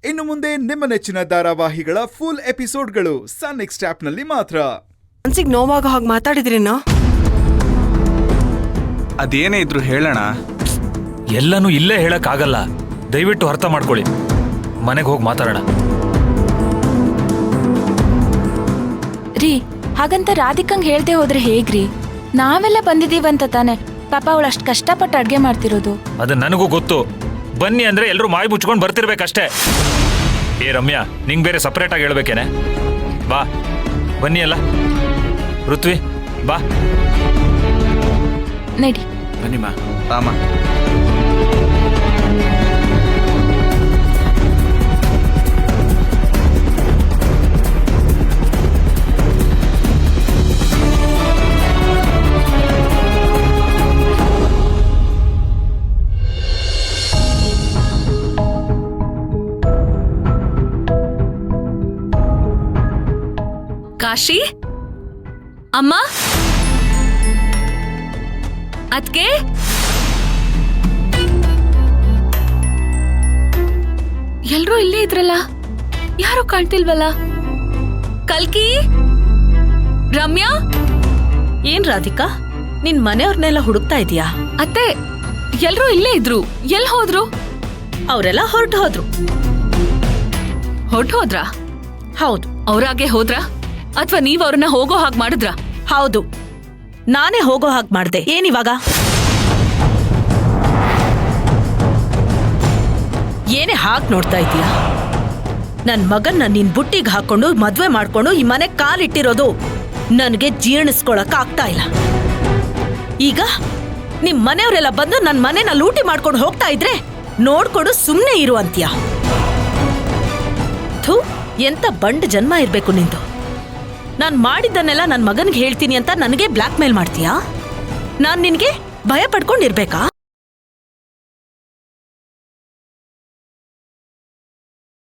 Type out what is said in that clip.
ಇನ್ನು ಮುಂದೆ ನಿಮ್ಮ ನೆಚ್ಚಿನ ಧಾರಾವಾಹಿಗಳ ಫುಲ್ ಎಪಿಸೋಡ್ಗಳು ಸನ್ ನೆಕ್ಸ್ಟ್ ಆಪ್ನಲ್ಲಿ ಮಾತ್ರ. ಮನ್ಸಿಗೆ ನೋವಾಗ ಹಾಗೆ ಮಾತಾಡಿದ್ರೇನೋ? ಅದೇನೇ ಇದ್ರು ಹೇಳೋಣ. ಎಲ್ಲನೂ ಇಲ್ಲೇ ಹೇಳಕ್ಕಾಗಲ್ಲ, ದಯವಿಟ್ಟು ಅರ್ಥ ಮಾಡ್ಕೊಳ್ಳಿ. ಮನೆಗೆ ಹೋಗಿ ಮಾತಾಡೋಣ. ರೀ, ಹಾಗಂತ ರಾಧಿಕಂಗ್ ಹೇಳ್ದೆ ಹೋದ್ರೆ ಹೇಗ್ರಿ? ನಾವೆಲ್ಲ ಬಂದಿದೀವಂತ ತಾನೆ. ಪಾಪ ಅವಳು ಅಷ್ಟು ಕಷ್ಟಪಟ್ಟು ಅಡ್ಗೆ ಮಾಡ್ತಿರೋದು. ಅದು ನನಗೂ ಗೊತ್ತು. ಬನ್ನಿ ಅಂದ್ರೆ ಎಲ್ಲರೂ ಮಾಯಿ ಮುಚ್ಕೊಂಡು ಬರ್ತಿರ್ಬೇಕಷ್ಟೇ. ಏ ರಮ್ಯಾ, ನಿಂಗೆ ಬೇರೆ ಸಪ್ರೇಟ್ ಆಗಿ ಹೇಳ್ಬೇಕೇನೆ? ಬಾ, ಬನ್ನಿ ಅಲ್ಲ. ಋತ್ವಿ ಬಾ. ನಡಿ. ಬನ್ನಿಮ್ಮ, ಬಾಮ. ಕಾಶಿ ಅಮ್ಮ, ಅದ್ಕೆ ಎಲ್ರೂ ಇಲ್ಲೇ ಇದ್ರಲ್ಲ, ಯಾರು ಕಾಣ್ತಿಲ್ವಲ್ಲ? ಕಲ್ಕಿ, ರಮ್ಯಾ. ಏನ್ ರಾಧಿಕಾ, ನಿನ್ ಮನೆಯವ್ರನ್ನೆಲ್ಲ ಹುಡುಕ್ತಾ ಇದೀಯಾ? ಅತ್ತೆ, ಎಲ್ರೂ ಇಲ್ಲೇ ಇದ್ರು, ಎಲ್ ಹೋದ್ರು? ಅವರೆಲ್ಲ ಹೊರಟು ಹೋದ್ರು. ಹೊರಟು ಹೋದ್ರಾ? ಹೌದು. ಅವ್ರಾಗೆ ಹೋದ್ರಾ ಅಥವಾ ನೀವ್ ಅವ್ರನ್ನ ಹೋಗೋ ಹಾಗೆ ಮಾಡಿದ್ರಾ? ಹೌದು, ನಾನೇ ಹೋಗೋ ಹಾಗೆ ಮಾಡ್ದೆ. ಏನಿವಾಗ? ಏನೇ ಹಾಗೆ ನೋಡ್ತಾ ಇದೀಯಾ? ನನ್ ಮಗನ್ನ ನಿನ್ ಬುಟ್ಟಿಗೆ ಹಾಕೊಂಡು ಮದ್ವೆ ಮಾಡ್ಕೊಂಡು ಈ ಮನೆ ಕಾಲಿಟ್ಟಿರೋದು ನನಗೆ ಜೀರ್ಣಿಸ್ಕೊಳಕ್ ಆಗ್ತಾ ಇಲ್ಲ. ಈಗ ನಿಮ್ ಮನೆಯವರೆಲ್ಲ ಬಂದು ನನ್ ಮನೆನ ಲೂಟಿ ಮಾಡ್ಕೊಂಡು ಹೋಗ್ತಾ ಇದ್ರೆ ನೋಡ್ಕೊಂಡು ಸುಮ್ನೆ ಇರು ಅಂತ್ಯ. ಥೂ, ಎಂತ ಬಂಡ್ ಜನ್ಮ ಇರ್ಬೇಕು ನಿಂದು. ನಾನ್ ಮಾಡಿದ್ದನ್ನೆಲ್ಲ ನನ್ ಮಗನ್ಗೆ ಹೇಳ್ತೀನಿ ಅಂತ ನನಗೆ ಬ್ಲಾಕ್ ಮೇಲ್ ಮಾಡ್ತೀಯಾ? ನಾನ್ ನಿನ್ಗೆ ಭಯ ಪಡ್ಕೊಂಡಿರ್ಬೇಕಾ?